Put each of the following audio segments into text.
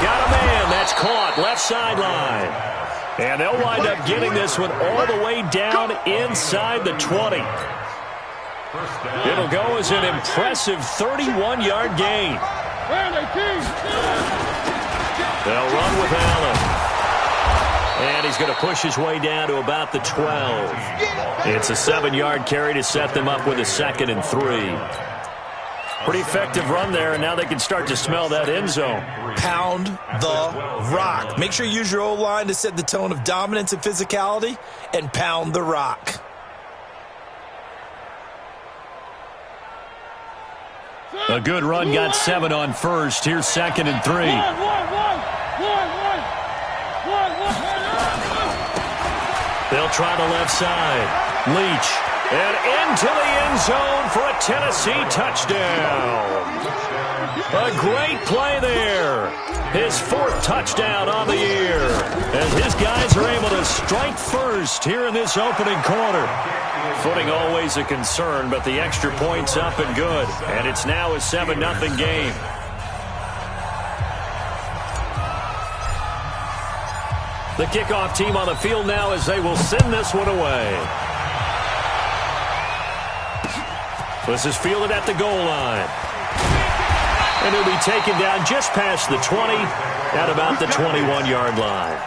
got a man. That's caught. Left sideline. And they'll wind up getting this one all the way down inside the 20. It'll go as an impressive 31-yard gain. They'll run with Allen. And he's going to push his way down to about the 12. It's a 7-yard carry to set them up with a 2nd and 3. Pretty effective run there, and now they can start to smell that end zone. Pound the rock. Make sure you use your O-line to set the tone of dominance and physicality, and pound the rock. A good run got 7 on first. Here's 2nd and 3. They'll try the left side. Leach. And into the end zone for a Tennessee touchdown. A great play there. His 4th touchdown on the year. And his guys are able to strike first here in this opening quarter. Footing always a concern, but the extra point's up and good. And it's now a 7-0 game. The kickoff team on the field now as they will send this one away. This is fielded at the goal line. And he'll be taken down just past the 20 at about the 21-yard line.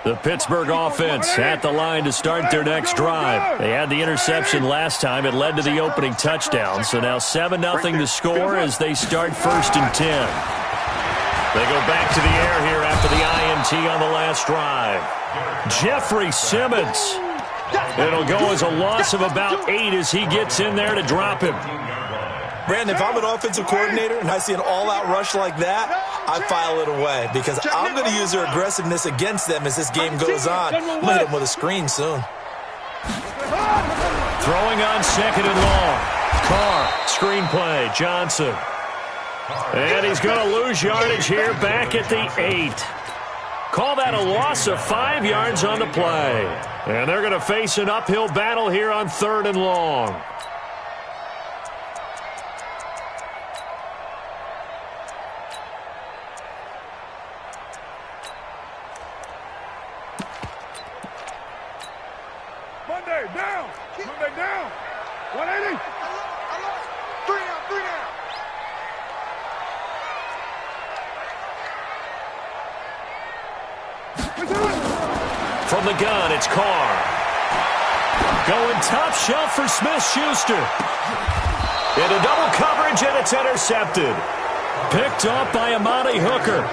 The Pittsburgh offense at the line to start their next drive. They had the interception last time. It led to the opening touchdown. So now 7-0 to score as they start 1st and 10. They go back to the air here after the INT on the last drive. Jeffrey Simmons. It'll go as a loss of about 8 as he gets in there to drop him. Brandon, if I'm an offensive coordinator and I see an all-out rush like that, I file it away because I'm going to use their aggressiveness against them as this game goes on. I'm going to hit them with a screen soon. Throwing on 2nd and long. Carr, screen play, Johnson. And he's going to lose yardage here back at the 8. Call that a loss of 5 yards on the play. And they're going to face an uphill battle here on 3rd and long. Monday down. 180. 3 down. From the gun, it's Carr. Going top shelf for Smith-Schuster. Into double coverage, and it's intercepted. Picked up by Amani Hooker.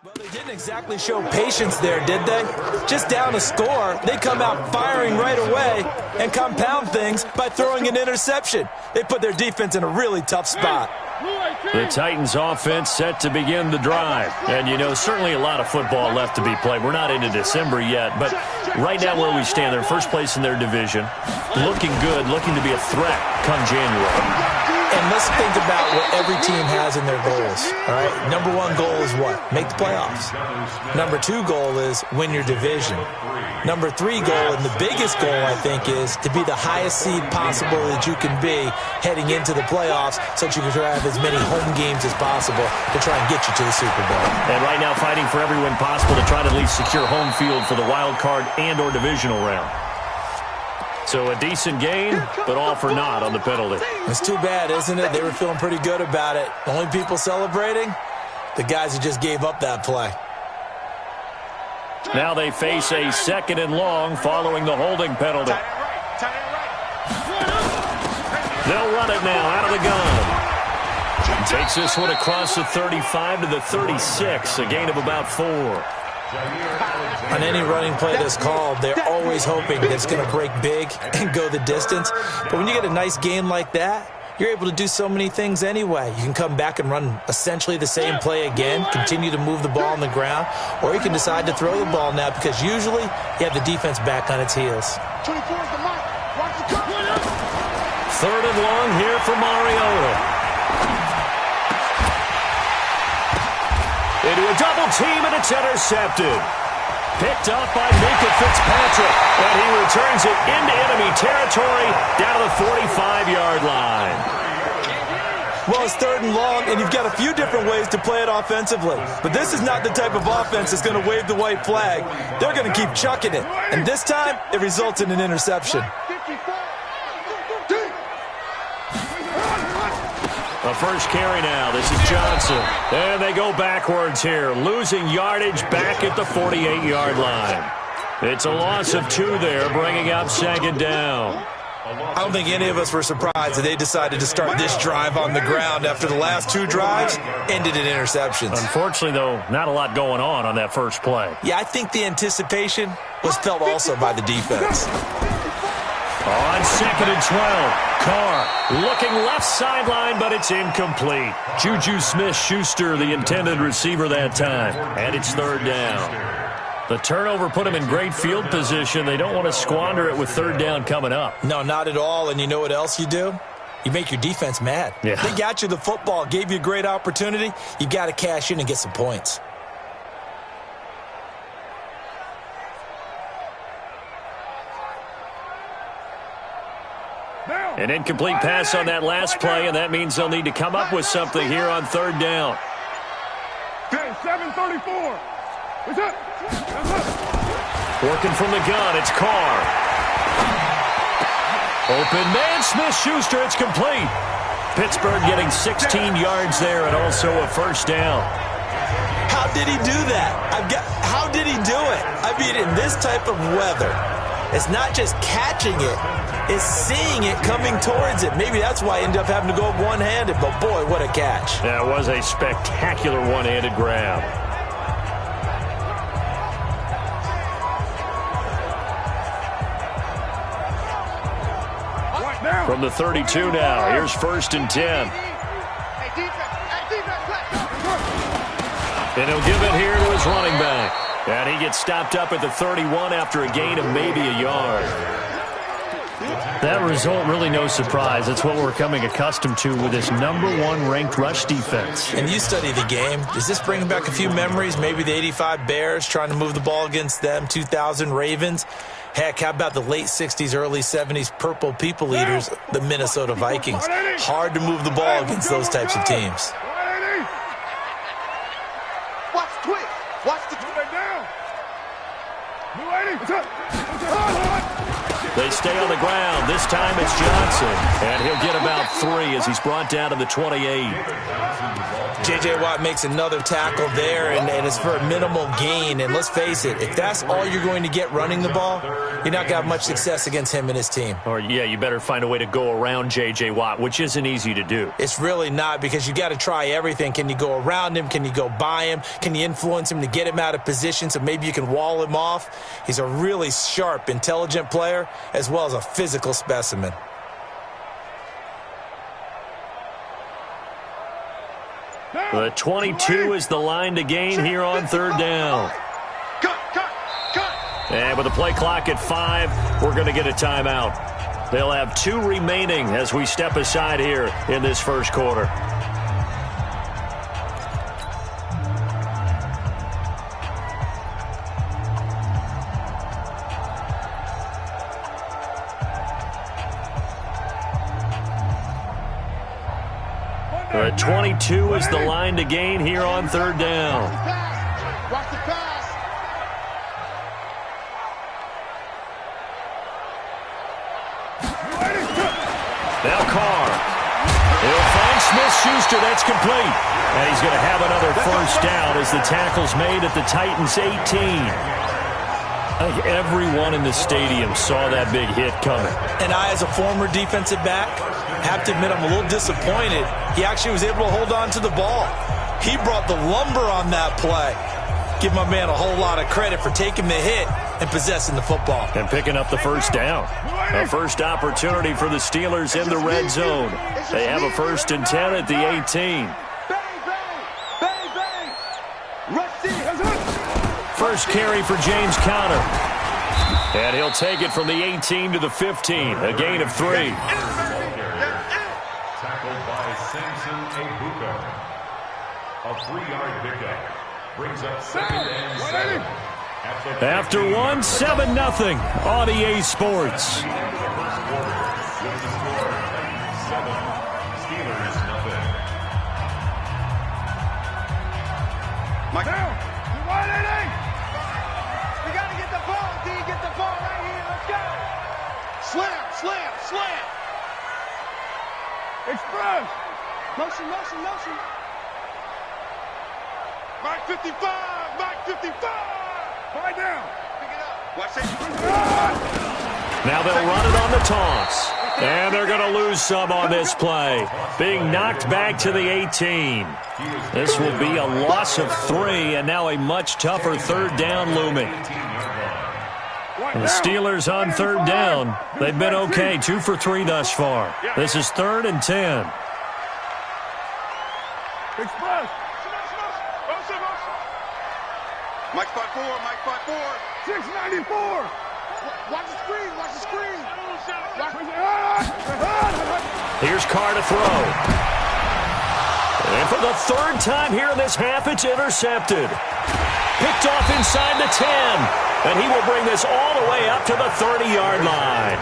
Well, they didn't exactly show patience there, did they? Just down a score, they come out firing right away and compound things by throwing an interception. They put their defense in a really tough spot. The Titans offense set to begin the drive. And, you know, certainly a lot of football left to be played. We're not into December yet, but right now where we stand, they're first place in their division. Looking good, looking to be a threat come January. And let's think about what every team has in their goals, all right? Number one goal is what? Make the playoffs. Number two goal is win your division. Number three goal, and the biggest goal, I think, is to be the highest seed possible that you can be heading into the playoffs so that you can try to have as many home games as possible to try and get you to the Super Bowl. And right now fighting for every win possible to try to at least secure home field for the wild card and or divisional round. So a decent game, but all for naught on the penalty. It's too bad, isn't it? They were feeling pretty good about it. The only people celebrating, the guys who just gave up that play. Now they face a 2nd and long following the holding penalty. They'll run it now out of the gun. Takes this one across the 35 to the 36, a gain of about 4. On any running play that's called, they're always hoping that it's going to break big and go the distance. But when you get a nice game like that, you're able to do so many things anyway. You can come back and run essentially the same play again, continue to move the ball on the ground, or you can decide to throw the ball now because usually you have the defense back on its heels. 24 is the mark. Watch the cut. 3rd and long here for Mariota. Into a double team, and it's intercepted. Picked up by Minkah Fitzpatrick, and he returns it into enemy territory down to the 45-yard line. Well, it's 3rd and long, and you've got a few different ways to play it offensively. But this is not the type of offense that's going to wave the white flag. They're going to keep chucking it. And this time, it results in an interception. The first carry now. This is Johnson. And they go backwards here, losing yardage back at the 48-yard line. It's a loss of 2 there, bringing up 2nd down. I don't think any of us were surprised that they decided to start this drive on the ground after the last 2 drives ended in interceptions. Unfortunately, though, not a lot going on that first play. Yeah, I think the anticipation was felt also by the defense. On 2nd and 12, Carr looking left sideline, but it's incomplete. Juju Smith-Schuster, the intended receiver that time, and it's 3rd down. The turnover put them in great field position. They don't want to squander it with 3rd down coming up. No, not at all, and you know what else you do? You make your defense mad. Yeah. They got you the football, gave you a great opportunity. You got to cash in and get some points. An incomplete pass on that last play, and that means they'll need to come up with something here on 3rd down. 7:34. What's up? Working from the gun, it's Carr. Open man, Smith-Schuster, it's complete. Pittsburgh getting 16 yards there and also a 1st down. How did he do that? How did he do it? I mean, in this type of weather, it's not just catching it, it's seeing it coming towards it. Maybe that's why I ended up having to go one-handed, but boy, what a catch. That was a spectacular one-handed grab. From the 32 now, here's 1st and 10. And he'll give it here to his running back. And he gets stopped up at the 31 after a gain of maybe a yard. That result, really no surprise. It's what we're coming accustomed to with this #1 ranked rush defense. And you study the game. Does this bring back a few memories? Maybe the 85 Bears trying to move the ball against them, 2000 Ravens. Heck, how about the late 60s, early 70s Purple People Eaters, the Minnesota Vikings? Hard to move the ball against those types of teams. Watch the twist. Watch the twist down. What's up? They stay on the ground. This time it's Johnson. And he'll get about 3 as he's brought down to the 28. J.J. Watt makes another tackle there, and it's for a minimal gain. And let's face it, if that's all you're going to get running the ball, you're not going to have much success against him and his team. Or, yeah, you better find a way to go around J.J. Watt, which isn't easy to do. It's really not, because you got to try everything. Can you go around him? Can you go by him? Can you influence him to get him out of position so maybe you can wall him off? He's a really sharp, intelligent player, as well as a physical specimen. The 22 is the line to gain here on 3rd down. And with the play clock at 5, we're going to get a timeout. They'll have 2 remaining as we step aside here in this first quarter. The 22 is the line to gain here on third down. Watch the pass. Now Carr. He'll find Smith-Schuster. That's complete. And he's going to have another first down as the tackle's made at the Titans' 18. I think everyone in the stadium saw that big hit coming. And I, as a former defensive back, have to admit I'm a little disappointed. He actually was able to hold on to the ball. He brought the lumber on that play. Give my man a whole lot of credit for taking the hit and possessing the football. And picking up the first down. A first opportunity for the Steelers in the red zone. They have a 1st and 10 at the 18. Bang, bang. Bang, bang. Rusty has it. First carry for James Conner. And he'll take it from the 18 to the 15. A gain of 3. Tackled by Samson Ebuka. A 3-yard pickup. Brings up 2nd and 7. After 1, 7-0 on EA Sports. Mike down. You want anything? We got to get the ball, D. Get the ball right here. Let's go. Slam, slam, slam. Express. Motion, motion, motion. Mike 55. Mike 55. Lie down. Pick it up. Watch it. Now they'll run it on the toss. And they're going to lose some on this play. Being knocked back to the 18. This will be a loss of 3, and now a much tougher third down looming. And the Steelers on third down. They've been okay, 2 for 3 thus far. This is 3rd and 10. Express. Mike 5-4, Mike 5-4. 694. Watch the screen, watch the screen. Here's Carr to throw. And for the 3rd time here in this half, it's intercepted. Picked off inside the 10. And he will bring this all the way up to the 30-yard line.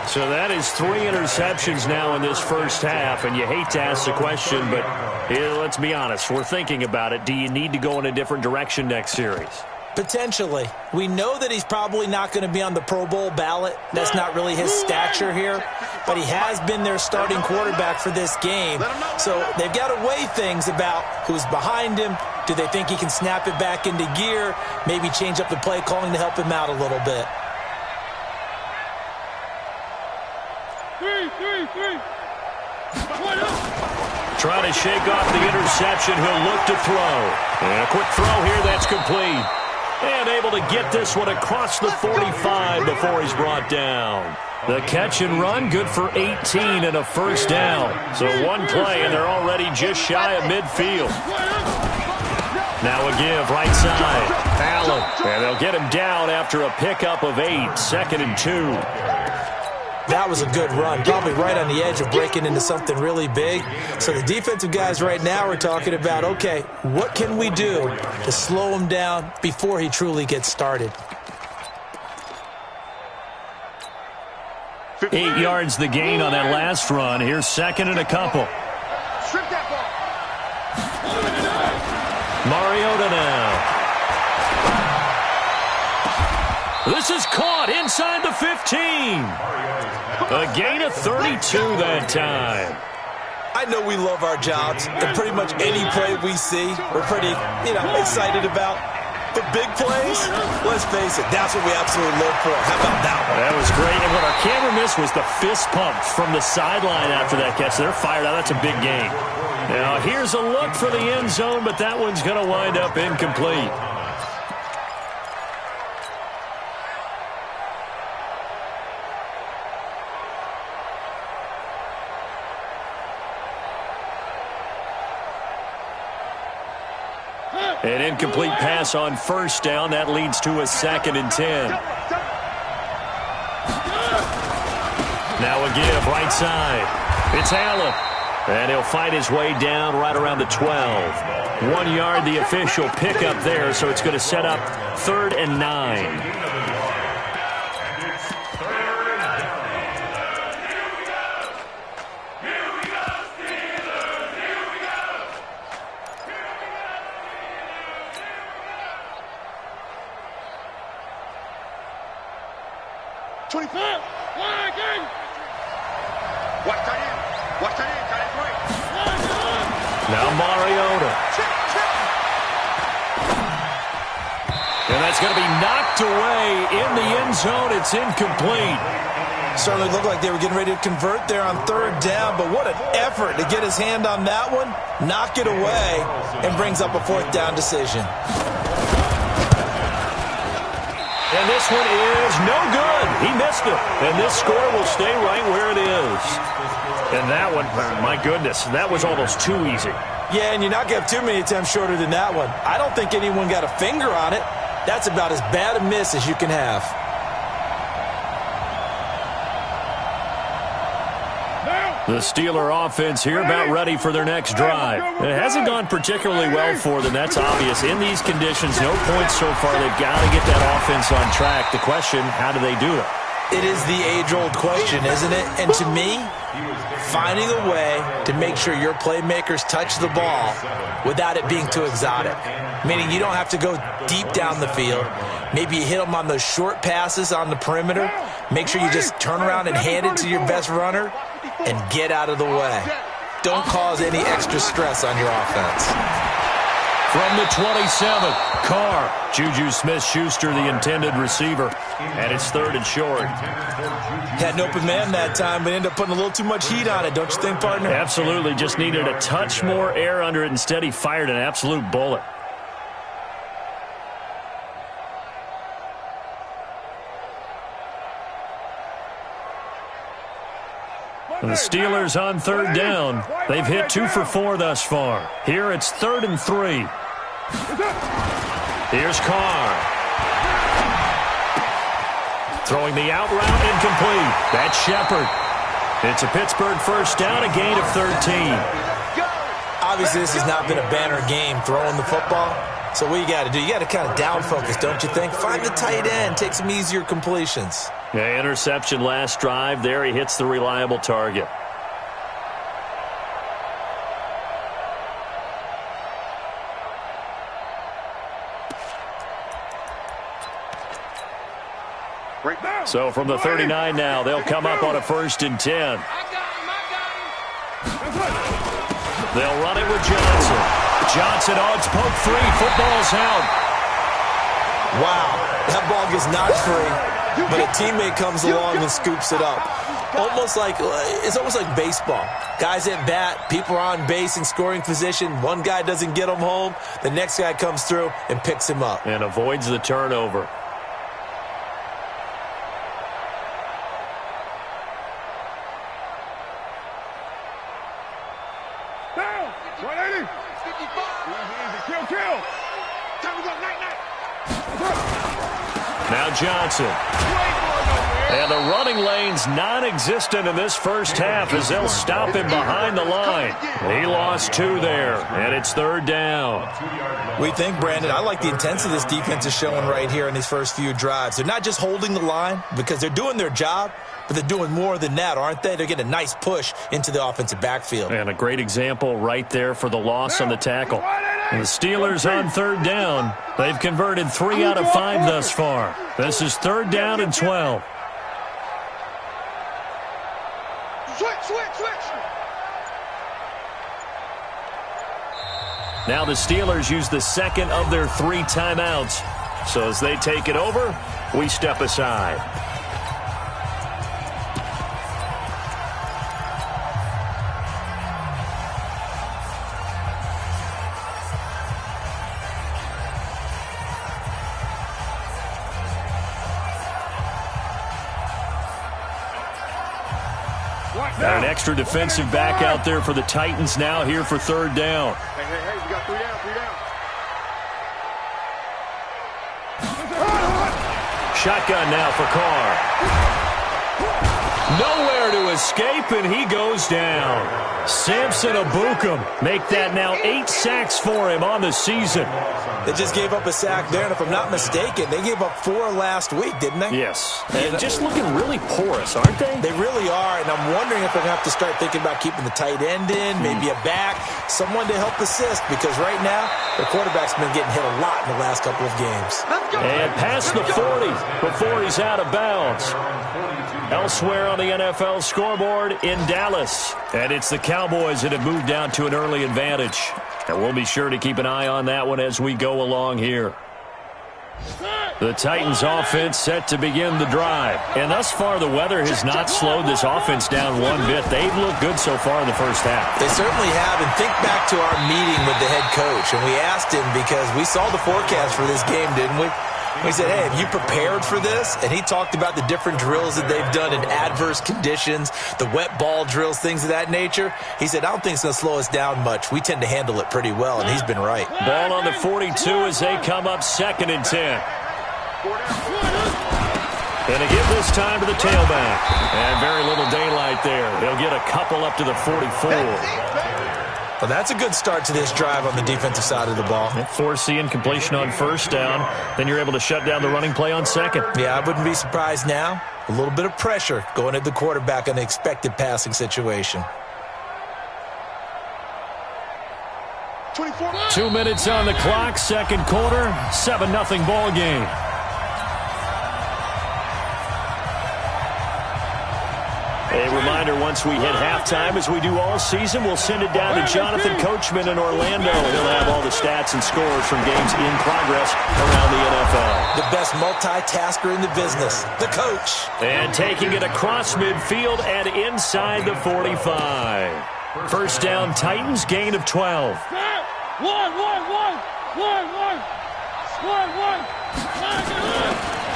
So that is 3 interceptions now in this first half. And you hate to ask the question, but let's be honest. We're thinking about it. Do you need to go in a different direction next series? Potentially. We know that he's probably not going to be on the Pro Bowl ballot. That's not really his stature here. But he has been their starting quarterback for this game. So they've got to weigh things about who's behind him. Do they think he can snap it back into gear? Maybe change up the play calling to help him out a little bit. 3. Trying to shake off the interception. He'll look to throw. And a quick throw here. That's complete. And able to get this one across the 45 before he's brought down. The catch and run, good for 18 and a first down. So one play, and they're already just shy of midfield. Now a give, right side. Allen. And they'll get him down after a pickup of 8. 2nd and 2. That was a good run, probably right on the edge of breaking into something really big. So the defensive guys right now are talking about, okay, what can we do to slow him down before he truly gets started? 8 yards the gain on that last run. Here's 2nd and a couple. Strip that ball. Mariota now. This is caught inside the 15. A gain of 32 that time. I know we love our jobs, and pretty much any play we see, we're pretty, excited about. But big plays, let's face it, that's what we absolutely live for. How about that one? That was great. And what our camera missed was the fist pump from the sideline after that catch. They're fired out. That's a big gain. Now, here's a look for the end zone, but that one's going to wind up incomplete. An incomplete pass on first down. That leads to a 2nd and 10. Now a give right side. It's Allen. And he'll fight his way down right around the 12. 1 yard, the official pickup there, so it's going to set up 3rd and 9. Now Mariota. And that's going to be knocked away in the end zone. It's incomplete. Certainly looked like they were getting ready to convert there on 3rd down, but what an effort to get his hand on that one, knock it away, and brings up a 4th down decision. And this one is no good. He missed it. And this score will stay right where it is. And that one, my goodness, that was almost too easy. Yeah, and you're not going to have too many attempts shorter than that one. I don't think anyone got a finger on it. That's about as bad a miss as you can have. The Steeler offense here about ready for their next drive. It hasn't gone particularly well for them. That's obvious. In these conditions, no points so far. They've got to get that offense on track. The question, how do they do it? It is the age-old question, isn't it? And to me, finding a way to make sure your playmakers touch the ball without it being too exotic. Meaning you don't have to go deep down the field. Maybe you hit them on those short passes on the perimeter. Make sure you just turn around and hand it to your best runner and get out of the way. Don't cause any extra stress on your offense. From the 27, Carr. Juju Smith-Schuster, the intended receiver. And it's 3rd and short. Had an open man that time, but ended up putting a little too much heat on it, don't you think, partner? Absolutely. Just needed a touch more air under it. Instead, he fired an absolute bullet. The Steelers on 3rd down. They've hit 2 for 4 thus far. Here it's 3rd and 3. Here's Carr. Throwing the out route incomplete. That's Shepard. It's a Pittsburgh 1st down, a gain of 13. Obviously, this has not been a banner game throwing the football. So what you got to do, you got to kind of down focus, don't you think? Find the tight end, take some easier completions. Yeah, interception last drive. There he hits the reliable target. So from the 39 now, they'll come up on a 1st and 10. They'll run it with Johnson. Johnson on its poke 3. Football's out. Wow, that ball gets knocked free, but a teammate comes along and scoops it up. It's almost like baseball. Guys at bat, people are on base in scoring position. One guy doesn't get him home. The next guy comes through and picks him up. And avoids the turnover. Now Johnson. And the running lane's non-existent in this first half as they'll stop him behind the line. He lost 2 there, and it's 3rd down. We think, Brandon, I like the intensity this defense is showing right here in these first few drives. They're not just holding the line because they're doing their job, but they're doing more than that, aren't they? They're getting a nice push into the offensive backfield. And a great example right there for the loss on the tackle. And the Steelers on 3rd down. They've converted 3 out of 5 thus far. This is 3rd down and 12. Switch. Now the Steelers use the 2nd of their 3 timeouts. So as they take it over, we step aside. Got an extra defensive back out there for the Titans now here for 3rd down. Hey, we got 3 down. Shotgun now for Carr. Nowhere to escape, and he goes down. Samson Ebukam make that now 8 sacks for him on the season. They just gave up a sack there, and if I'm not mistaken, they gave up 4 last week, didn't they? Yes. And just looking really porous, aren't they? They really are, and I'm wondering if they're going to have to start thinking about keeping the tight end in, maybe a back, someone to help assist, because right now, their quarterback's been getting hit a lot in the last couple of games. And past the 40 before he's out of bounds. Elsewhere on the NFL scoreboard in Dallas. And it's the Cowboys that have moved down to an early advantage. And we'll be sure to keep an eye on that one as we go along here. The Titans offense set to begin the drive. And thus far, the weather has not slowed this offense down one bit. They've looked good so far in the first half. They certainly have. And think back to our meeting with the head coach. And we asked him, because we saw the forecast for this game, didn't we? We said, hey, have you prepared for this? And he talked about the different drills that they've done in adverse conditions, the wet ball drills, things of that nature. He said, I don't think it's going to slow us down much. We tend to handle it pretty well, and he's been right. Ball on the 42 as they come up 2nd and 10. And to give this time to the tailback. And very little daylight there. They'll get a couple up to the 44. Well, that's a good start to this drive on the defensive side of the ball. Force the incompletion on 1st down. Then you're able to shut down the running play on 2nd. Yeah, I wouldn't be surprised now. A little bit of pressure going at the quarterback on the expected passing situation. 2 minutes on the clock, 2nd quarter, 7-0 ball game. A reminder, once we hit halftime, as we do all season, we'll send it down to Jonathan Coachman in Orlando. He'll have all the stats and scores from games in progress around the NFL. The best multitasker in the business, the coach. And taking it across midfield and inside the 45. 1st down, Titans, gain of 12.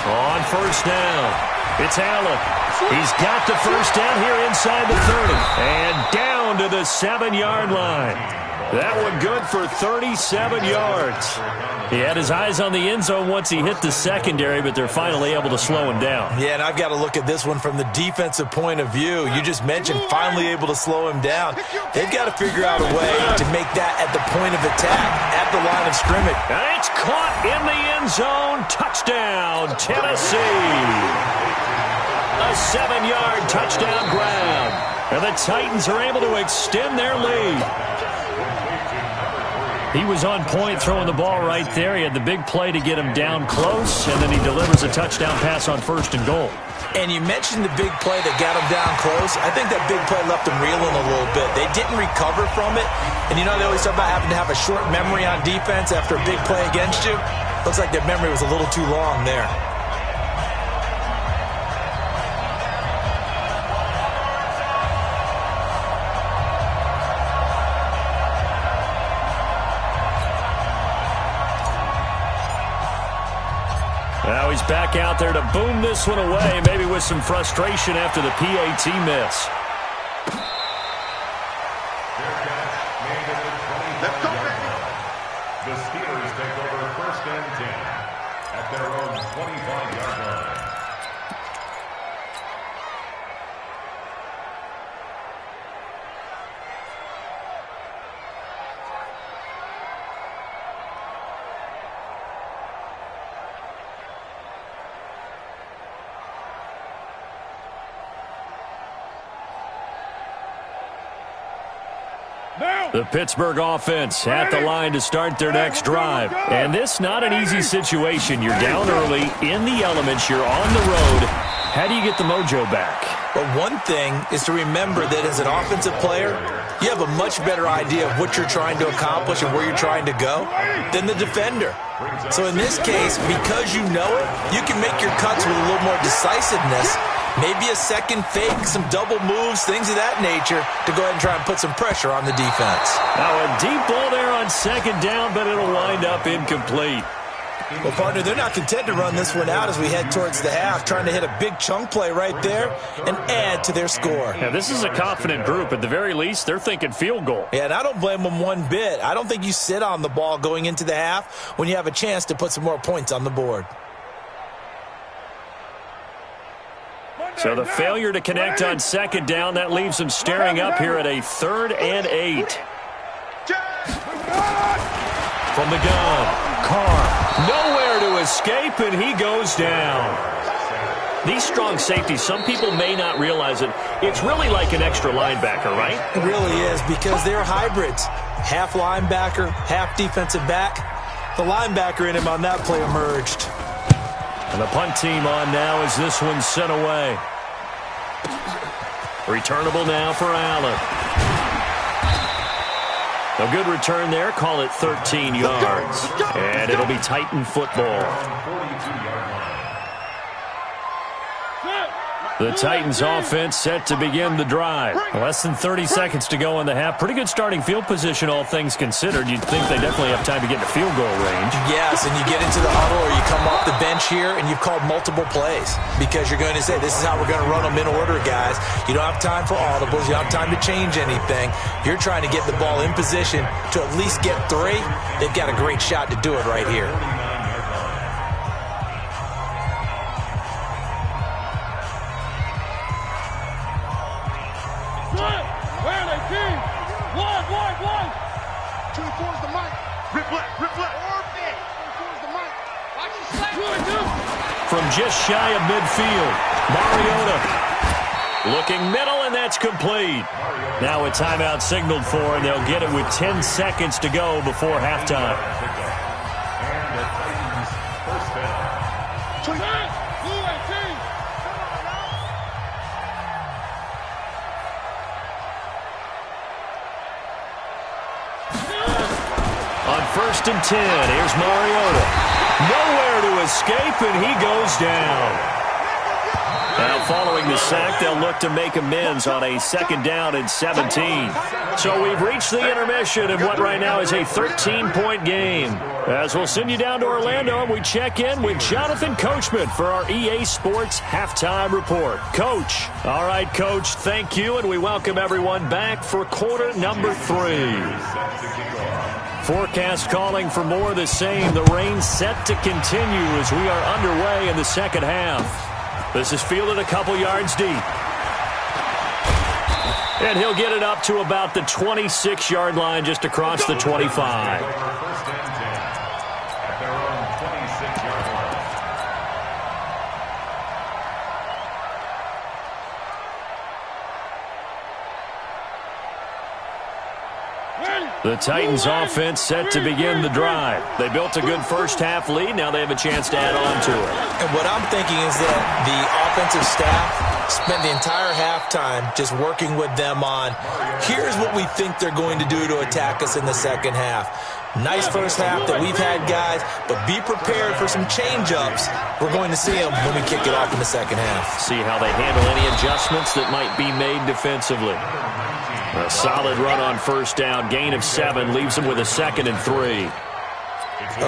On 1st down. It's Allen. He's got the 1st down here inside the 30. And down to the 7-yard line. That one good for 37 yards. He had his eyes on the end zone once he hit the secondary, but they're finally able to slow him down. Yeah, and I've got to look at this one from the defensive point of view. You just mentioned finally able to slow him down. They've got to figure out a way to make that at the point of attack, at the line of scrimmage. And it's caught in the end zone. Touchdown, Tennessee. A 7-yard touchdown grab. And the Titans are able to extend their lead. He was on point throwing the ball right there. He had the big play to get him down close, and then he delivers a touchdown pass on 1st and goal. And you mentioned the big play that got him down close. I think that big play left him reeling a little bit. They didn't recover from it. And you know, they always talk about having to have a short memory on defense after a big play against you. Looks like their memory was a little too long there. Now he's back out there to boom this one away, maybe with some frustration after the PAT miss. The Steelers take over 1st and 10 at their own 25-yard line. The Pittsburgh offense at the line to start their next drive. And this not an easy situation. You're down early, in the elements, you're on the road. How do you get the mojo back? Well, one thing is to remember that as an offensive player, you have a much better idea of what you're trying to accomplish and where you're trying to go than the defender. So in this case, because you know it, you can make your cuts with a little more decisiveness. Maybe a second fake, some double moves, things of that nature to go ahead and try and put some pressure on the defense. Now a deep ball there on 2nd down, but it'll wind up incomplete. Well, partner, they're not content to run this one out as we head towards the half, trying to hit a big chunk play right there and add to their score. Yeah, this is a confident group. At the very least, they're thinking field goal. Yeah, and I don't blame them one bit. I don't think you sit on the ball going into the half when you have a chance to put some more points on the board. So the failure to connect on second down, that leaves them staring up here at a 3rd and 8. From the gun, Carr, nowhere to escape, and he goes down. These strong safeties, some people may not realize it. It's really like an extra linebacker, right? It really is, because they're hybrids. Half linebacker, half defensive back. The linebacker in him on that play emerged. And the punt team on now as this one's sent away. Returnable now for Allen. A good return there. Call it 13 yards. And it'll be Titan football. The Titans offense set to begin the drive. Less than 30 seconds to go in the half. Pretty good starting field position, all things considered. You'd think they definitely have time to get to field goal range. Yes, and you get into the huddle or you come off the bench here and you've called multiple plays because you're going to say, this is how we're going to run them in order, guys. You don't have time for audibles. You don't have time to change anything. You're trying to get the ball in position to at least get 3. They've got a great shot to do it right here. From just shy of midfield, Mariota looking middle, and that's complete. Now a timeout signaled for, and they'll get it with 10 seconds to go before halftime. On 1st and 10, here's Mariota. Nowhere to escape, and he goes down. Now, following the sack, they'll look to make amends on a 2nd down and 17. So we've reached the intermission in what right now is a 13-point game. As we'll send you down to Orlando, and we check in with Jonathan Coachman for our EA Sports Halftime Report. Coach. All right, Coach, thank you, and we welcome everyone back for quarter number 3. Forecast calling for more of the same. The rain set to continue as we are underway in the second half. This is fielded a couple yards deep. And he'll get it up to about the 26-yard line, just across the 25. The Titans offense set to begin the drive. They built a good first-half lead. Now they have a chance to add on to it. And what I'm thinking is that the offensive staff spent the entire halftime just working with them on, here's what we think they're going to do to attack us in the second half. Nice first half that we've had, guys, but be prepared for some change-ups. We're going to see them when we kick it off in the second half. See how they handle any adjustments that might be made defensively. A solid run on 1st down. Gain of 7 leaves them with a 2nd and 3.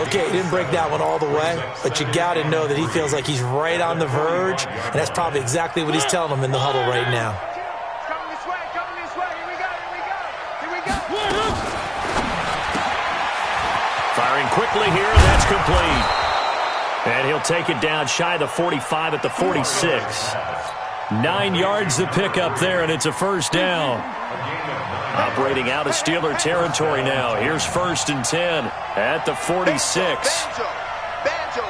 Okay, he didn't break that one all the way, but you got to know that he feels like he's right on the verge, and that's probably exactly what he's telling them in the huddle right now. Coming this way, here we go. Firing quickly here, that's complete. And he'll take it down shy of the 45 at the 46. 9 yards to pick up there, and it's a 1st down. Operating out of Steeler territory now. Here's 1st and 10 at the 46. Banjo.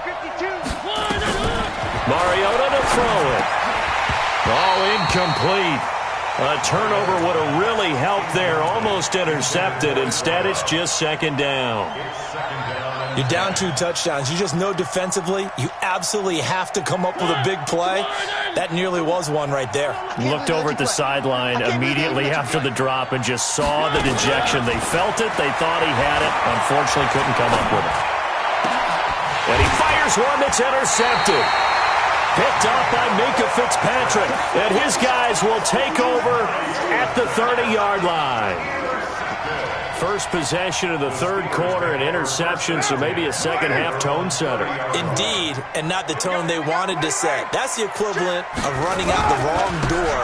52. Mariota to throw it. All incomplete. A turnover would have really helped there. Almost intercepted. Instead, it's just 2nd down. You're down 2 touchdowns. You just know defensively you absolutely have to come up with a big play. That nearly was one right there. Looked over at the sideline immediately after the drop and just saw the dejection. They felt it. They thought he had it. Unfortunately, couldn't come up with it. And he fires one that's intercepted. Picked off by Minkah Fitzpatrick. And his guys will take over at the 30-yard line. First possession of the 3rd quarter, an interception, so maybe a second-half tone setter. Indeed, and not the tone they wanted to set. That's the equivalent of running out the wrong door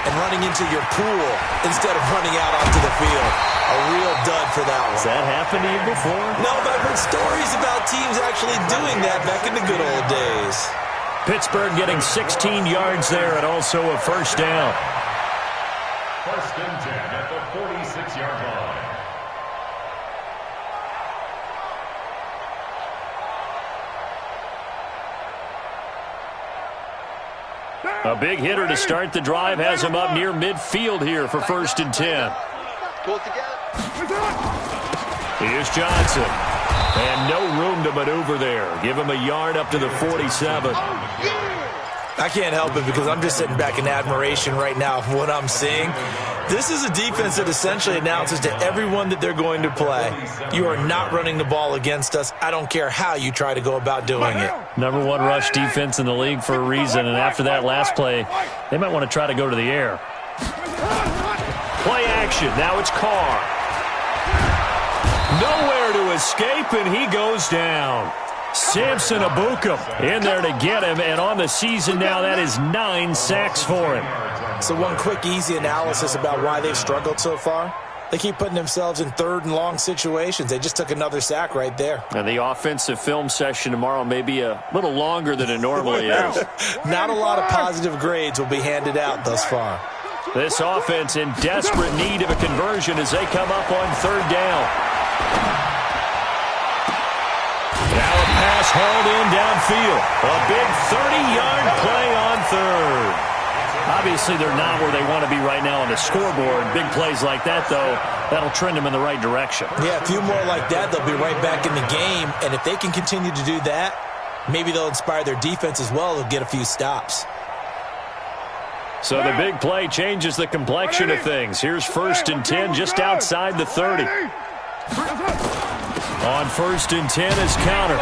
and running into your pool instead of running out onto the field. A real dud for that one. Has that happened to you before? No, but I've heard stories about teams actually doing that back in the good old days. Pittsburgh getting 16 yards there and also a first down. First and 10 at the 46-yard line. A big hitter to start the drive has him up near midfield here for first and 10. Here's Johnson. And no room to maneuver there. Give him a yard up to the 47. I can't help it because I'm just sitting back in admiration right now of what I'm seeing. This is a defense that essentially announces to everyone that they're going to play, you are not running the ball against us. I don't care how you try to go about doing it. Number one rush defense in the league for a reason, and after that last play, they might want to try to go to the air. Play action. Now it's Carr. Nowhere to escape, and he goes down. Samson Ebukam in there to get him, and on the season now, that is 9 sacks for him. So one quick, easy analysis about why they've struggled so far. They keep putting themselves in third and long situations. They just took another sack right there. And the offensive film session tomorrow may be a little longer than it normally is. Not a lot of positive grades will be handed out thus far. This offense in desperate need of a conversion as they come up on third down. Now a pass hauled in downfield. A big 30-yard play on third. Obviously, they're not where they want to be right now on the scoreboard. Big plays like that, though, that'll trend them in the right direction. Yeah, a few more like that, they'll be right back in the game. And if they can continue to do that, maybe they'll inspire their defense as well. They'll get a few stops. So the big play changes the complexion of things. Here's first and 10 just outside the 30. On first and 10 is counter.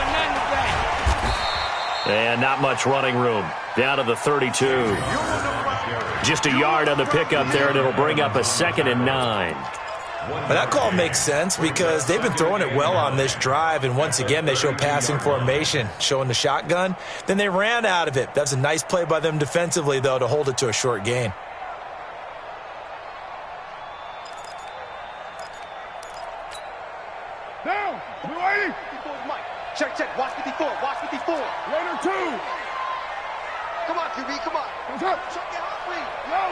And not much running room. Down to the 32. Just a yard on the pickup there, and it'll bring up a 2nd and 9. But that call makes sense because they've been throwing it well on this drive, and once again they show passing formation, showing the shotgun. Then they ran out of it. That's a nice play by them defensively, though, to hold it to a short gain. Down. 280. Check, check. Watch 54. Watch 54. Raider 2. Come on, QB. Come on. What's up? Check it out, please. Low.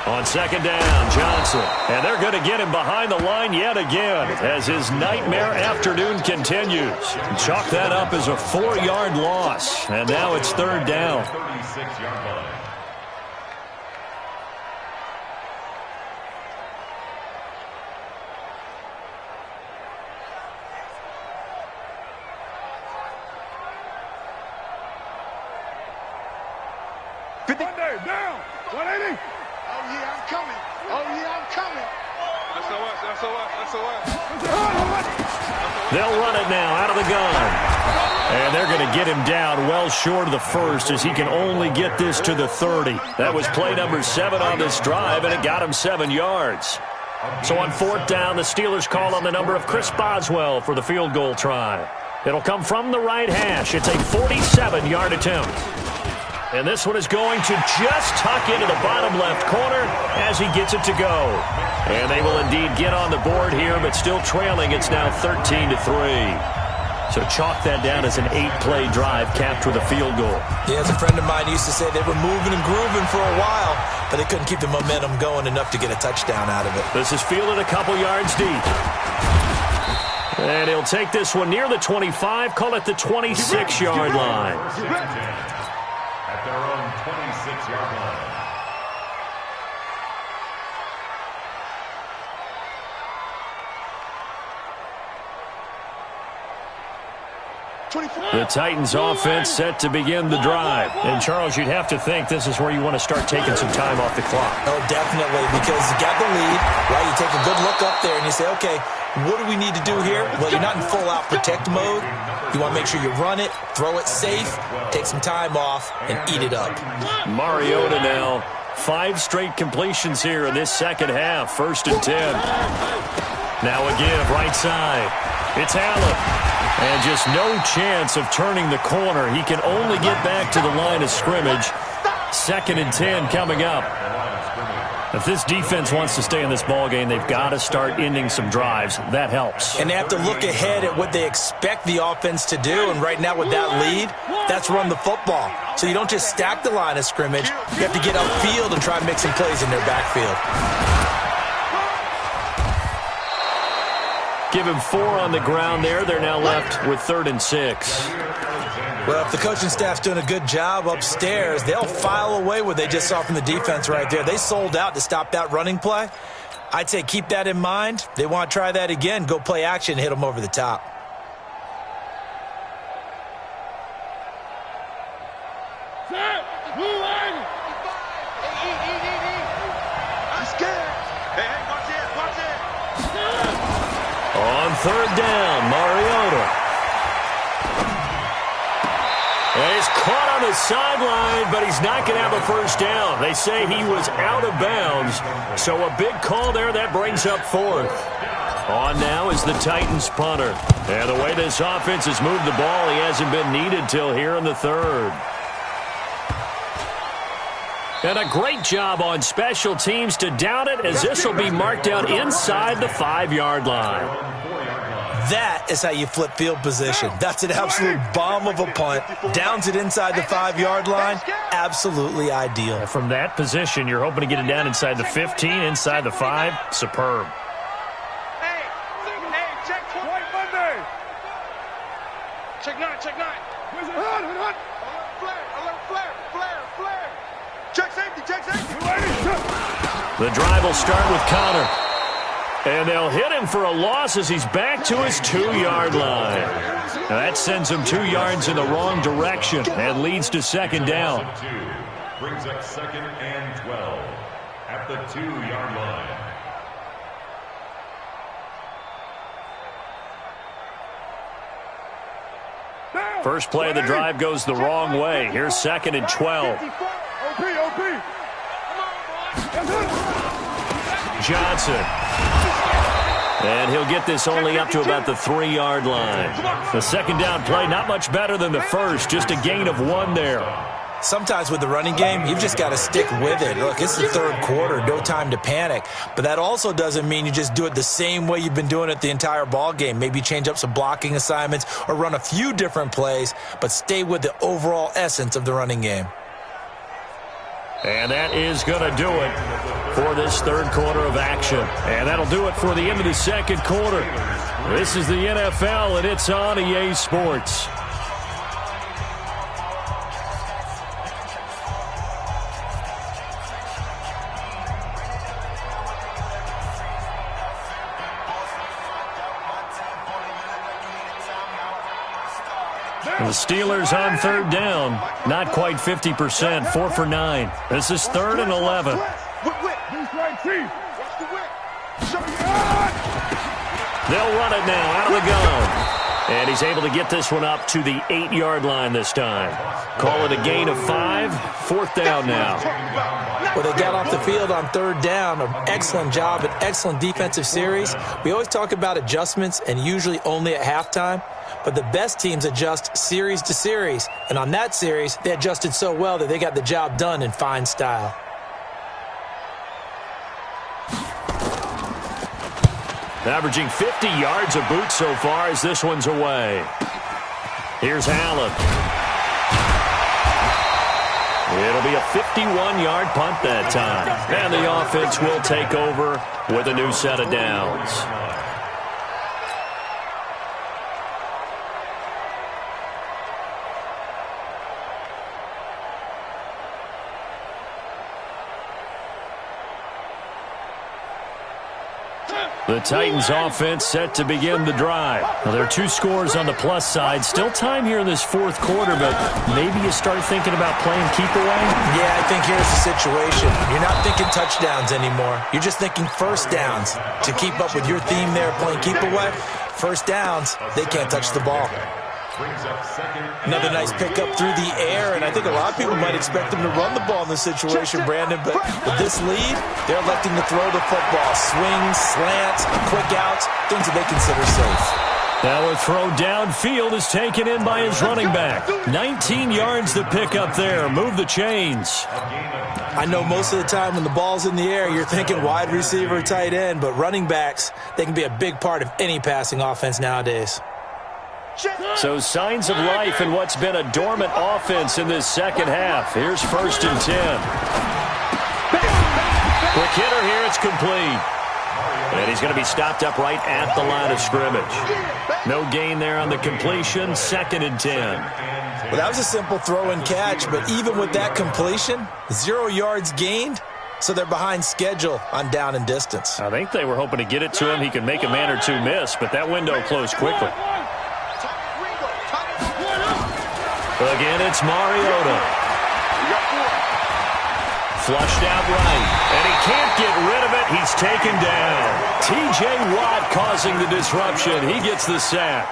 On second down, Johnson. And they're going to get him behind the line yet again as his nightmare afternoon continues. Chalk that up as a 4-yard loss. And now it's third down. 36-yard line. Monday, down. 180. Oh, yeah, I'm coming. Oh, yeah, I'm coming. They'll run it now out of the gun. And they're going to get him down well short of the first as he can only get this to the 30. That was play number 7 on this drive, and it got him 7 yards. So on fourth down, the Steelers call on the number of Chris Boswell for the field goal try. It'll come from the right hash. It's a 47-yard attempt. And this one is going to just tuck into the bottom left corner as he gets it to go. And they will indeed get on the board here, but still trailing. It's now 13-3. So chalk that down as an 8-play drive capped with a field goal. Yeah, as a friend of mine used to say, they were moving and grooving for a while, but they couldn't keep the momentum going enough to get a touchdown out of it. This is fielded a couple yards deep. And he'll take this one near the 25, call it the 26-yard line. At their own 26-yard line. The Titans offense set to begin the drive. And, Charles, you'd have to think this is where you want to start taking some time off the clock. Oh, definitely, because you got the lead, right? You take a good look up there and you say, okay, what do we need to do here? Well, you're not in full-out protect mode. You want to make sure you run it, throw it safe, take some time off, and eat it up. Mariota now, 5 straight completions here in this second half. First and 10. Now a give, right side. It's Allen. And just no chance of turning the corner. He can only get back to the line of scrimmage. Second and 10 coming up. If this defense wants to stay in this ball game, they've got to start ending some drives. That helps. And they have to look ahead at what they expect the offense to do. And right now with that lead, that's run the football. So you don't just stack the line of scrimmage. You have to get upfield and try and make some plays in their backfield. Give him 4 on the ground there. They're now left with 3rd and 6. Well, if the coaching staff's doing a good job upstairs, they'll file away what they just saw from the defense right there. They sold out to stop that running play. I'd say keep that in mind. They want to try that again. Go play action and hit them over the top. I'm scared. Hey, watch it, watch it. On 3rd down, Mariota. And he's caught on the sideline, but he's not going to have a first down. They say he was out of bounds, so a big call there. That brings up 4th. On now is the Titans punter. And the way this offense has moved the ball, he hasn't been needed till here in the 3rd. And a great job on special teams to down it, as this will be marked out inside the 5-yard line. That is how you flip field position. That's an absolute bomb of a punt. Downs it inside the 5-yard line. Absolutely ideal. From that position, you're hoping to get it down inside the 15, inside the 5. Superb. Hey, check White Monday. Check 9, check 9. Alert flare. Check safety, check safety. The drive will start with Connor. And they'll hit him for a loss as he's back to his 2-yard line. Now that sends him 2 yards in the wrong direction and leads to 2nd down. Brings up 2nd and 12 at the 2-yard line. First play of the drive goes the wrong way. Here's 2nd and 12. Johnson. And he'll get this only up to about the 3-yard line. The 2nd down play, not much better than the first, just a gain of 1 there. Sometimes with the running game, you've just got to stick with it. Look, it's the 3rd quarter, no time to panic. But that also doesn't mean you just do it the same way you've been doing it the entire ball game. Maybe change up some blocking assignments or run a few different plays, but stay with the overall essence of the running game. And that is going to do it for this 3rd quarter of action. And that'll do it for the end of the 2nd quarter. This is the NFL, and it's on EA Sports. The Steelers on 3rd down. Not quite 50%, 4 for 9. This is 3rd and 11. They'll run it now out of the gun. And he's able to get this one up to the 8-yard line this time. Call it a gain of 5. 4th down now. Well, they got off the field on 3rd down. An excellent job, an excellent defensive series. We always talk about adjustments, and usually only at halftime. But the best teams adjust series to series. And on that series, they adjusted so well that they got the job done in fine style. Averaging 50 yards a boot so far as this one's away. Here's Allen. It'll be a 51-yard punt that time. And the offense will take over with a new set of downs. The Titans offense set to begin the drive. Now, there are 2 scores on the plus side. Still time here in this 4th quarter, but maybe you start thinking about playing keep away? Yeah, I think here's the situation. You're not thinking touchdowns anymore. You're just thinking first downs. To keep up with your theme there, playing keep away, first downs, they can't touch the ball. Another nice pickup through the air, and I think a lot of people might expect them to run the ball in this situation, Brandon, but with this lead, they're electing to throw the football. Swings, slants, quick outs, things that they consider safe. Now a throw downfield is taken in by his running back. 19 yards to pick up there. Move the chains. I know most of the time when the ball's in the air, you're thinking wide receiver, tight end, but running backs, they can be a big part of any passing offense nowadays. So signs of life in what's been a dormant offense in this second half. Here's 1st and 10. Quick hitter here, it's complete. And he's going to be stopped up right at the line of scrimmage. No gain there on the completion, 2nd and 10. Well, that was a simple throw and catch, but even with that completion, 0 yards gained, so they're behind schedule on down and distance. I think they were hoping to get it to him. He could make a man or two miss, but that window closed quickly. Again, it's Mariota. Flushed out right, and he can't get rid of it. He's taken down. T.J. Watt causing the disruption. He gets the sack.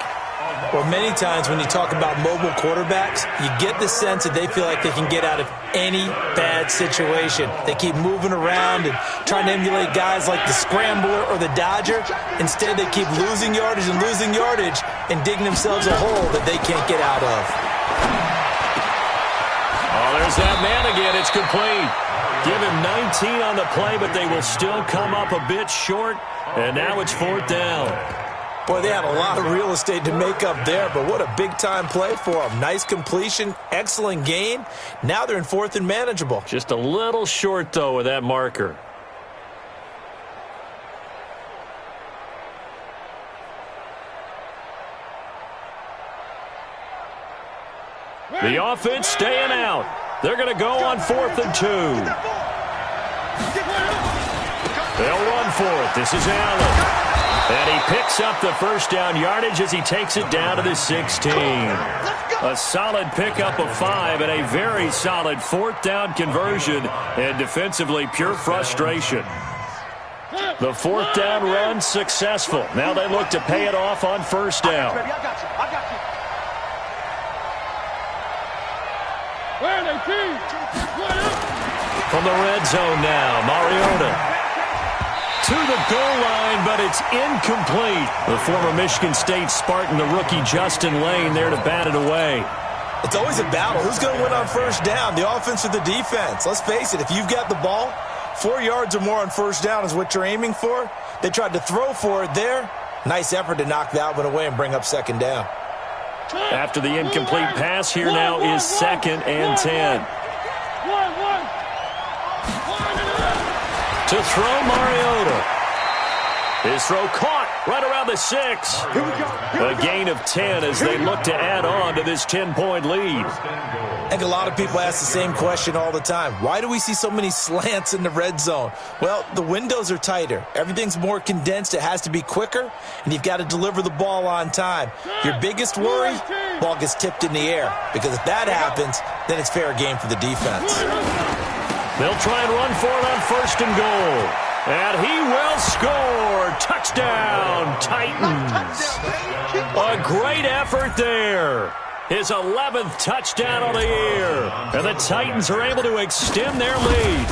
Well, many times when you talk about mobile quarterbacks, you get the sense that they feel like they can get out of any bad situation. They keep moving around and trying to emulate guys like the Scrambler or the Dodger. Instead, they keep losing yardage and digging themselves a hole that they can't get out of. Oh, there's that man again. It's complete. Give him 19 on the play, but they will still come up a bit short, and now it's 4th down. Boy, they had a lot of real estate to make up there, but what a big-time play for them. Nice completion, excellent gain. Now they're in 4th and manageable. Just a little short, though, with that marker. The offense staying out. They're going to go on 4th and 2. They'll run for it. This is Allen. And he picks up the first down yardage as he takes it down to the 16. A solid pickup of 5 and a very solid 4th down conversion. And defensively, pure frustration. The 4th down run successful. Now they look to pay it off on 1st down. From the red zone now, Mariota to the goal line, but it's incomplete. The former Michigan State Spartan, the rookie Justin Lane, there to bat it away. It's always a battle. Who's going to win on 1st down, the offense or the defense? Let's face it, if you've got the ball, 4 yards or more on 1st down is what you're aiming for. They tried to throw for it there. Nice effort to knock that one away and bring up 2nd down. After the incomplete pass, here now is 2nd and 10. To throw Mariota. His throw caught right around the 6. A gain of 10 as they look to add on to this 10-point lead. I think a lot of people ask the same question all the time. Why do we see so many slants in the red zone? Well, the windows are tighter. Everything's more condensed. It has to be quicker, and you've got to deliver the ball on time. Your biggest worry, ball gets tipped in the air, because if that happens, then it's fair game for the defense. They'll try and run for it on 1st and goal. And he will score. Touchdown, Titans. A great effort there. His 11th touchdown of the year. And the Titans are able to extend their lead.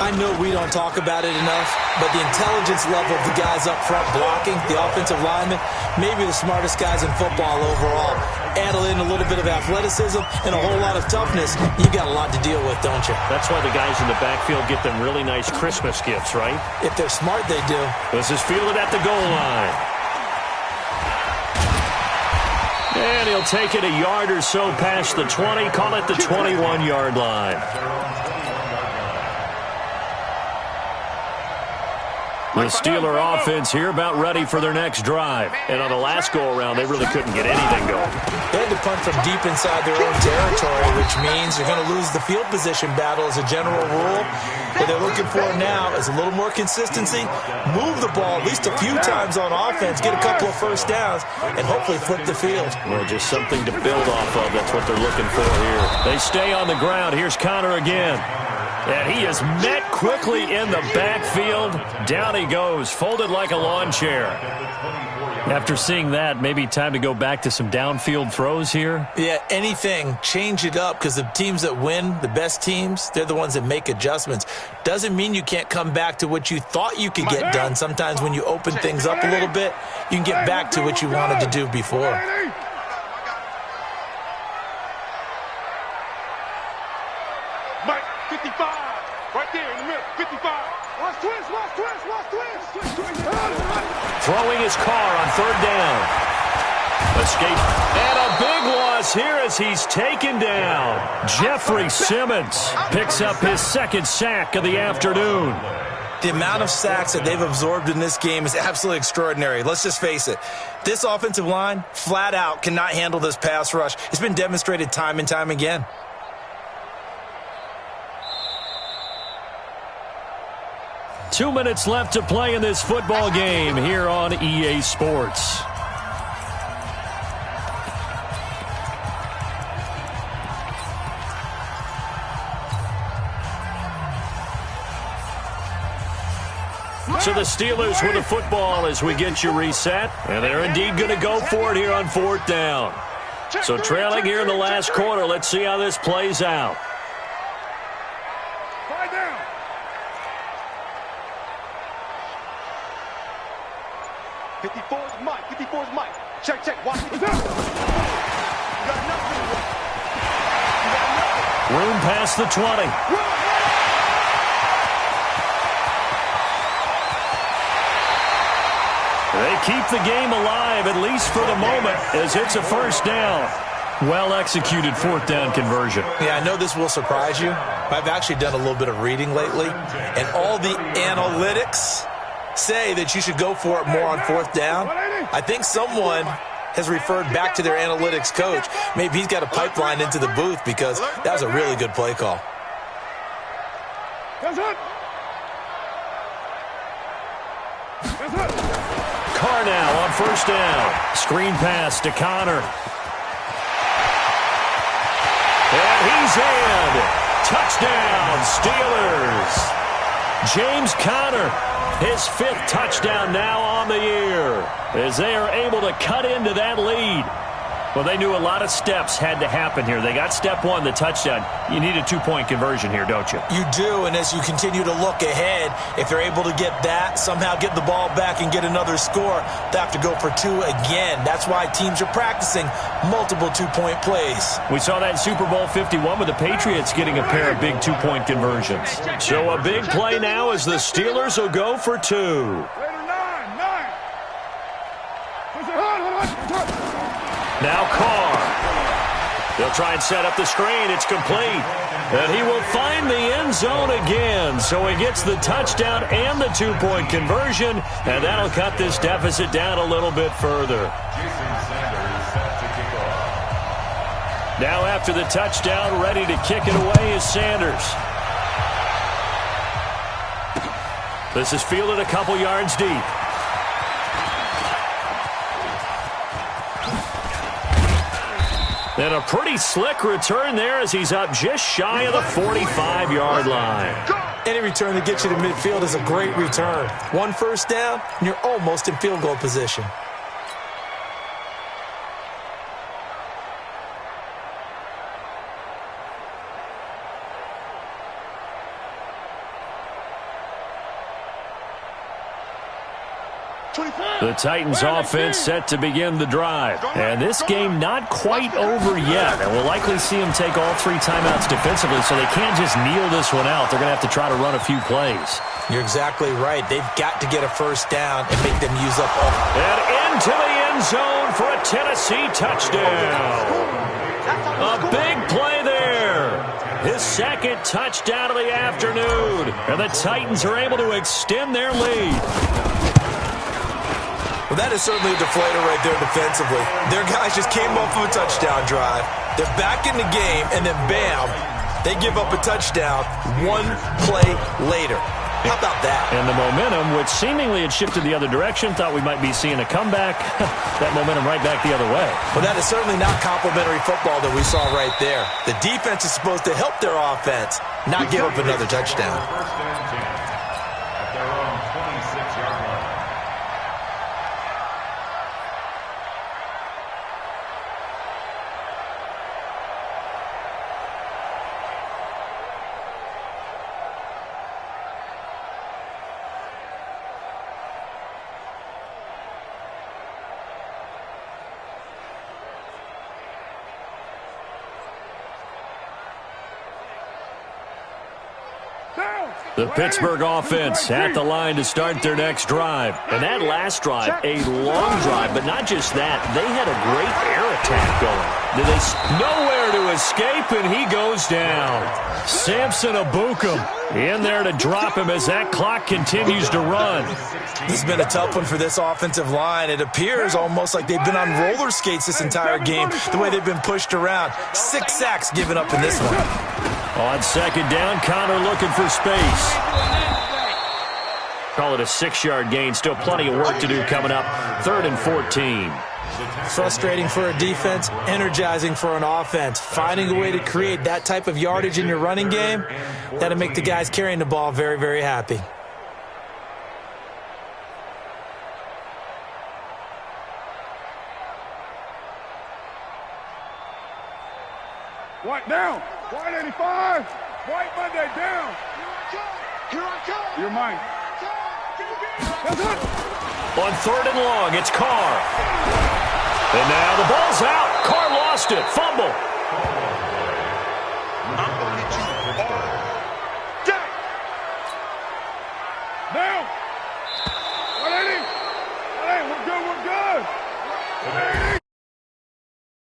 I know we don't talk about it enough, but the intelligence level of the guys up front blocking, the offensive linemen, maybe the smartest guys in football overall. Add in a little bit of athleticism and a whole lot of toughness, you got a lot to deal with, don't you? That's why the guys in the backfield get them really nice Christmas gifts, right? If they're smart, they do. This is fielded at the goal line. And he'll take it a yard or so past the 20, call it the 21-yard line. The Steeler offense here about ready for their next drive. And on the last go-around, they really couldn't get anything going. They had to punt from deep inside their own territory, which means they're going to lose the field position battle as a general rule. What they're looking for now is a little more consistency, move the ball at least a few times on offense, get a couple of 1st downs, and hopefully flip the field. Well, just something to build off of. That's what they're looking for here. They stay on the ground. Here's Connor again. And he is met quickly in the backfield. Down he goes, folded like a lawn chair. After seeing that, maybe time to go back to some downfield throws here. Yeah, anything. Change it up, because the teams that win, the best teams, they're the ones that make adjustments. Doesn't mean you can't come back to what you thought you could get done. Sometimes when you open things up a little bit, you can get back to what you wanted to do before. Mike, 55. Right there in the middle. 55. Watch twist, watch twist, watch twist. Throwing his car on third down. Escape. And a big loss here as he's taken down. Jeffrey Simmons picks up his second sack of the afternoon. The amount of sacks that they've absorbed in this game is absolutely extraordinary. Let's just face it. This offensive line, flat out, cannot handle this pass rush. It's been demonstrated time and time again. Two minutes left to play in this football game here on EA Sports. So the Steelers with the football as we get you reset. And they're indeed going to go for it here on fourth down. So trailing here in the last quarter. Let's see how this plays out. 54's Mike. 54's Mike. Check, check. Watch it. You got nothing. Room past the 20. They keep the game alive, at least for the moment, as it's a first down. Well-executed fourth down conversion. Yeah, I know this will surprise you. I've actually done a little bit of reading lately, and all the analytics say that you should go for it more on fourth down. I think someone has referred back to their analytics coach. Maybe he's got a pipeline into the booth, because that was a really good play call. Carr now on first down. Screen pass to Connor. And he's in. Touchdown, Steelers. James Conner, his fifth touchdown now on the year, as they are able to cut into that lead. Well, they knew a lot of steps had to happen here. They got step one, the touchdown. You need a two-point conversion here, don't you? You do, and as you continue to look ahead, if they're able to get that, somehow get the ball back and get another score, they have to go for two again. That's why teams are practicing multiple two-point plays. We saw that in Super Bowl 51 with the Patriots getting a pair of big two-point conversions. So a big play now as the Steelers will go for two. Now Carr. They'll try and set up the screen. It's complete. And he will find the end zone again. So he gets the touchdown and the two-point conversion. And that'll cut this deficit down a little bit further. Now after the touchdown, ready to kick it away is Sanders. This is fielded a couple yards deep. And a pretty slick return there as he's up just shy of the 45-yard line. Any return that gets you to midfield is a great return. One first down, and you're almost in field goal position. The Titans offense set to begin the drive. And this game not quite over yet. And we'll likely see them take all three timeouts defensively, so they can't just kneel this one out. They're going to have to try to run a few plays. You're exactly right. They've got to get a first down and make them use up all. And into the end zone for a Tennessee touchdown. A big play there. His second touchdown of the afternoon. And the Titans are able to extend their lead. Well, that is certainly a deflator right there defensively. Their guys just came off of a touchdown drive. They're back in the game, and then bam, they give up a touchdown one play later. How about that? And the momentum, which seemingly had shifted the other direction, thought we might be seeing a comeback. That momentum right back the other way. Well, that is certainly not complimentary football that we saw right there. The defense is supposed to help their offense, not give up another touchdown. First and 10 at their own 26-yard line. The Pittsburgh offense at the line to start their next drive. And that last drive, a long drive, but not just that. They had a great air attack going. Nowhere to escape, and he goes down. Samson Ebukam in there to drop him as that clock continues to run. This has been a tough one for this offensive line. It appears almost like they've been on roller skates this entire game, the way they've been pushed around. 6 sacks given up in this one. On second down, Connor looking for space. Call it a 6-yard gain. Still plenty of work to do coming up. 3rd and 14. Frustrating for a defense, energizing for an offense. Finding a way to create that type of yardage in your running game, that'll make the guys carrying the ball very, very happy. White down. White 85. White Monday down. Here I come. You're mine. That's it. On 3rd and long, it's Carr. And now the ball's out. Carr lost it. Fumble.